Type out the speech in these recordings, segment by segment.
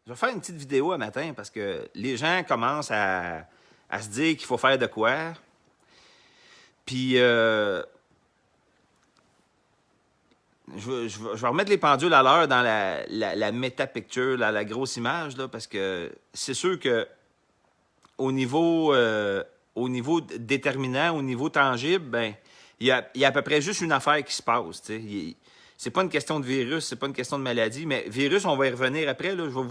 Je vais faire une petite vidéo un matin parce que les gens commencent à se dire qu'il faut faire de quoi. Puis, je vais remettre les pendules à l'heure dans la méta-picture, la grosse image, là, parce que c'est sûr que au niveau, au niveau déterminant, au niveau tangible, ben, il y a à peu près juste une affaire qui se passe. C'est pas une question de virus, c'est pas une question de maladie, mais virus, on va y revenir après. Là, je vais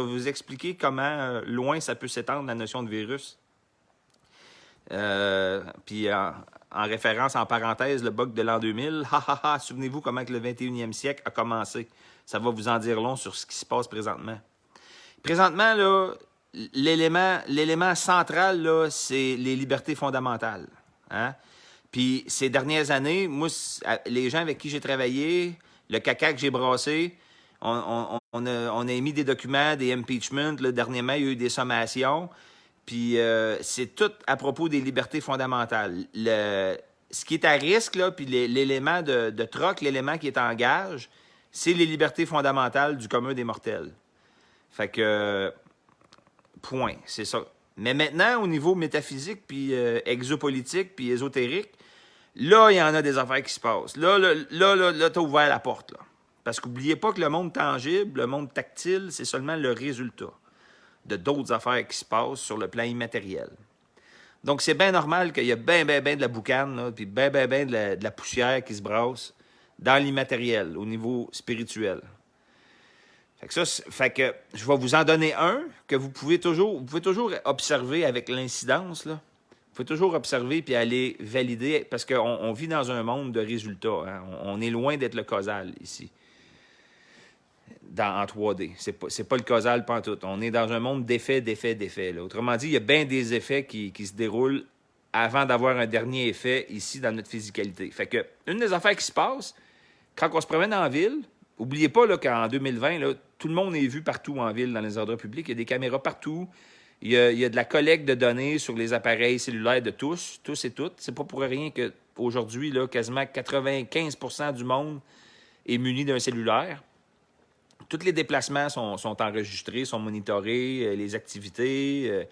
vous expliquer comment loin ça peut s'étendre, la notion de virus. Puis en référence, en parenthèse, le bug de l'an 2000, souvenez-vous comment que le 21e siècle a commencé. Ça va vous en dire long sur ce qui se passe présentement. Présentement, là, l'élément central, là, c'est les libertés fondamentales. Hein? Puis ces dernières années, moi, les gens avec qui j'ai travaillé, le caca que j'ai brassé, on a émis des documents, des impeachments. Là, dernièrement, il y a eu des sommations. Puis c'est tout à propos des libertés fondamentales. Ce qui est à risque, là, puis l'élément de troc, l'élément qui est en gage, c'est les libertés fondamentales du commun des mortels. Fait que, point, c'est ça. Mais maintenant, au niveau métaphysique, puis exopolitique, puis ésotérique, là, il y en a des affaires qui se passent. Là, t'as ouvert la porte, là. Parce qu'oubliez pas que le monde tangible, le monde tactile, c'est seulement le résultat de d'autres affaires qui se passent sur le plan immatériel. Donc, c'est bien normal qu'il y a bien de la boucane, là, puis bien de la poussière qui se brasse dans l'immatériel, au niveau spirituel. Fait que je vais vous en donner un que vous pouvez toujours observer avec l'incidence, là. Vous pouvez toujours observer puis aller valider, parce qu'on vit dans un monde de résultats. Hein. On est loin d'être le causal ici, en 3D. C'est pas le causal pantoute. On est dans un monde d'effets. Là. Autrement dit, il y a bien des effets qui se déroulent avant d'avoir un dernier effet ici dans notre physicalité. Fait que une des affaires qui se passe, quand on se promène en ville, n'oubliez pas là, qu'en 2020, là, tout le monde est vu partout en ville, dans les endroits publics. Il y a des caméras partout. Il y a de la collecte de données sur les appareils cellulaires de tous et toutes. C'est pas pour rien qu'aujourd'hui, quasiment 95% du monde est muni d'un cellulaire. Tous les déplacements sont enregistrés, sont monitorés, les activités,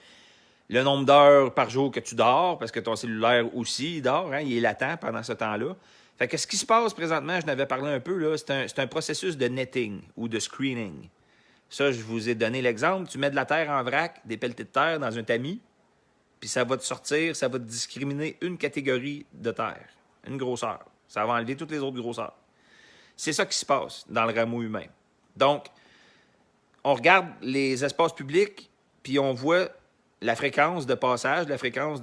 le nombre d'heures par jour que tu dors, parce que ton cellulaire aussi, il dort, hein, il est latent pendant ce temps-là. Fait que ce qui se passe présentement, je n'avais parlé un peu, là, c'est un processus de netting ou de screening. Ça, je vous ai donné l'exemple. Tu mets de la terre en vrac, des pelletées de terre dans un tamis, puis ça va te sortir, ça va te discriminer une catégorie de terre, une grosseur. Ça va enlever toutes les autres grosseurs. C'est ça qui se passe dans le rameau humain. Donc, on regarde les espaces publics, puis on voit la fréquence de passage, la fréquence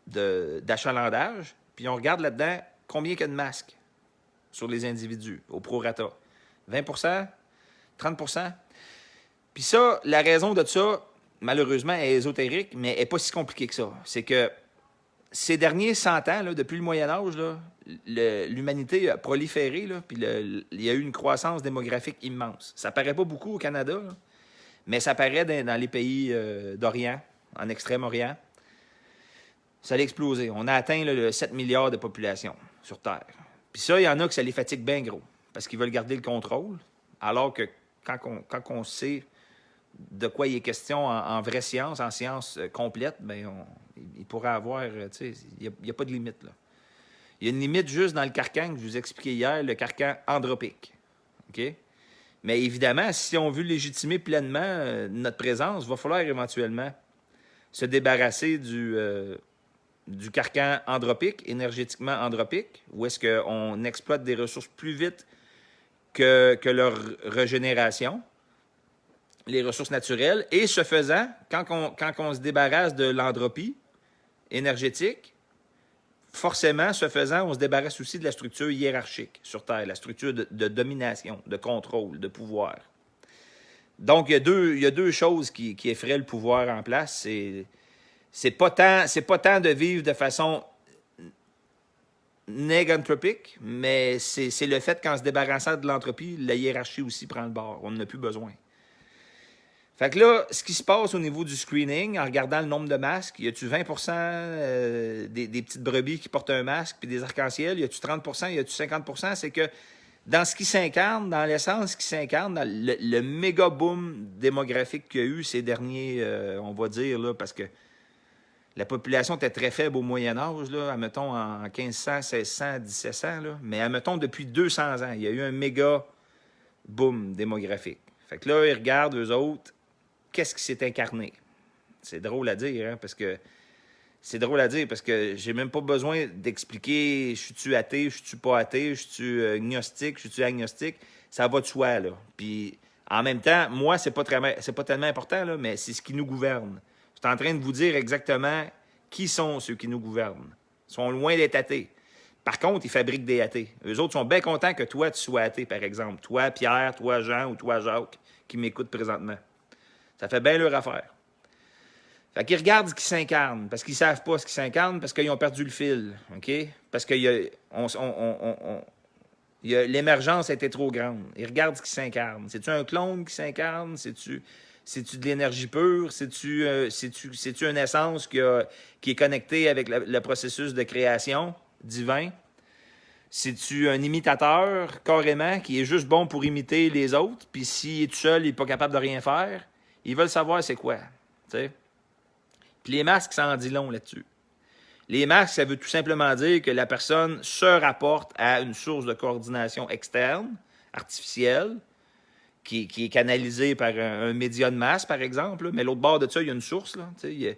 d'achalandage, puis on regarde là-dedans combien il y a de masques sur les individus, au prorata. 20 30 Puis ça, la raison de ça, malheureusement, est ésotérique, mais elle n'est pas si compliquée que ça. C'est que ces derniers 100 ans, là, depuis le Moyen Âge, l'humanité a proliféré, là, puis il y a eu une croissance démographique immense. Ça paraît pas beaucoup au Canada, là, mais ça paraît dans les pays d'Orient, en Extrême-Orient. Ça a explosé. On a atteint là, le 7 milliards de population sur Terre. Puis ça, il y en a que ça les fatigue bien gros, parce qu'ils veulent garder le contrôle, alors que quand on sait de quoi il est question en vraie science, en science complète, bien, il pourrait avoir, tu sais, il n'y a pas de limite, là. Il y a une limite juste dans le carcan que je vous expliquais hier, le carcan andropique. OK? Mais évidemment, si on veut légitimer pleinement notre présence, il va falloir éventuellement se débarrasser du carcan andropique, énergétiquement andropique, où est-ce qu'on exploite des ressources plus vite que leur régénération, les ressources naturelles. Et ce faisant, quand on se débarrasse de l'entropie énergétique, forcément, ce faisant, on se débarrasse aussi de la structure hiérarchique sur Terre, la structure de domination, de contrôle, de pouvoir. Donc, il y a deux choses qui effraient le pouvoir en place. C'est pas tant de vivre de façon néganthropique, mais c'est le fait qu'en se débarrassant de l'entropie, la hiérarchie aussi prend le bord. On n'en a plus besoin. Fait que là, ce qui se passe au niveau du screening, en regardant le nombre de masques, y a-tu 20 des petites brebis qui portent un masque puis des arcs-en-ciel? Y a-tu 30 Y a-tu 50 C'est que dans ce qui s'incarne, dans l'essence qui s'incarne, dans le méga boom démographique qu'il y a eu ces derniers, on va dire, là, parce que la population était très faible au Moyen Âge, là, admettons en 1500, 1600, 1700, là, mais admettons depuis 200 ans, il y a eu un méga boom démographique. Fait que là, ils regardent, eux autres, qu'est-ce qui s'est incarné? C'est drôle à dire, hein, parce que j'ai même pas besoin d'expliquer je suis-tu athée, je suis-tu pas athée, je suis-tu agnostique, je suis-tu agnostique. Ça va de soi, là. Puis en même temps, moi, c'est pas tellement important, là, mais c'est ce qui nous gouverne. Je suis en train de vous dire exactement qui sont ceux qui nous gouvernent. Ils sont loin d'être athées. Par contre, ils fabriquent des athées. Eux autres sont bien contents que toi, tu sois athée, par exemple. Toi, Pierre, toi, Jean ou toi, Jacques, qui m'écoutent présentement. Ça fait bien leur affaire. Fait qu'ils regardent ce qui s'incarne, parce qu'ils savent pas ce qui s'incarne, parce qu'ils ont perdu le fil, OK? Parce que l'émergence était trop grande. Ils regardent ce qui s'incarne. C'est-tu un clone qui s'incarne? C'est-tu de l'énergie pure? C'est-tu une essence qui est connectée avec le processus de création divin? C'est-tu un imitateur, carrément, qui est juste bon pour imiter les autres, puis s'il est tout seul, il n'est pas capable de rien faire? Ils veulent savoir c'est quoi, tu sais? Puis les masques, ça en dit long là-dessus. Les masques, ça veut tout simplement dire que la personne se rapporte à une source de coordination externe, artificielle, qui est canalisée par un média de masse, par exemple. Là. Mais l'autre bord de ça, il y a une source. Là, il y a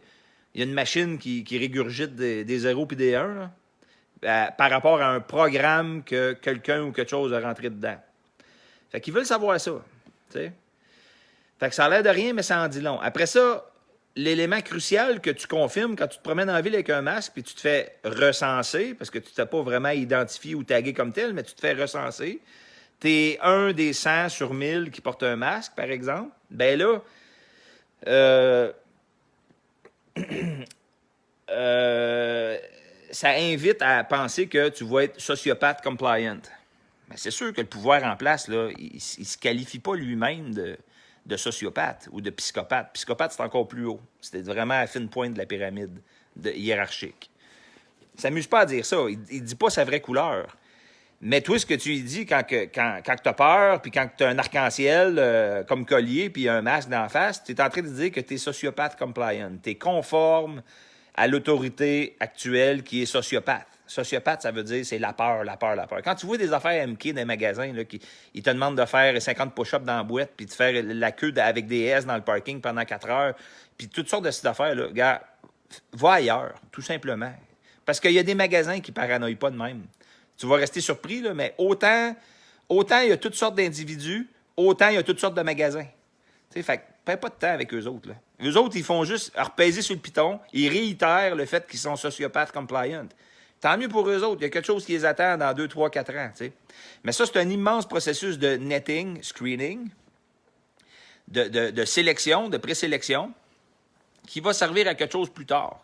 une machine qui régurgite des 0 et des 1 là, par rapport à un programme que quelqu'un ou quelque chose a rentré dedans. Fait qu'ils veulent savoir ça. T'sais. Fait que ça a l'air de rien, mais ça en dit long. Après ça, l'élément crucial que tu confirmes quand tu te promènes en ville avec un masque puis tu te fais recenser, parce que tu ne t'es pas vraiment identifié ou tagué comme tel, mais tu te fais recenser. Tu es un des 100 sur 1000 qui portent un masque, par exemple. Ben là, ça invite à penser que tu vas être sociopathe compliant. Mais c'est sûr que le pouvoir en place, là, il ne se qualifie pas lui-même de sociopathe ou de psychopathe. Psychopathe, c'est encore plus haut. C'était vraiment à la fine pointe de la pyramide hiérarchique. Il ne s'amuse pas à dire ça. Il ne dit pas sa vraie couleur. Mais toi, ce que tu lui dis quand tu as peur, puis quand tu as un arc-en-ciel comme collier, puis un masque d'en face, tu es en train de dire que tu es sociopathe compliant. Tu es conforme à l'autorité actuelle qui est sociopathe. Sociopathe, ça veut dire c'est la peur, la peur, la peur. Quand tu vois des affaires MK dans les magasins, là, ils te demandent de faire 50 push-ups dans la boîte, puis de faire la queue avec des S dans le parking pendant 4 heures, puis toutes sortes de ces affaires-là, gars, va ailleurs, tout simplement. Parce qu'il y a des magasins qui ne paranoïent pas de même. Tu vas rester surpris, là, mais autant il y a toutes sortes d'individus, autant il y a toutes sortes de magasins. Tu sais, fait que perds pas de temps avec eux autres. Là. Eux autres, ils font juste repaiser sur le piton, ils réitèrent le fait qu'ils sont sociopathes compliant. Tant mieux pour eux autres. Il y a quelque chose qui les attend dans 2, 3, 4 ans. Tu sais. Mais ça, c'est un immense processus de netting, screening, de sélection, de présélection, qui va servir à quelque chose plus tard.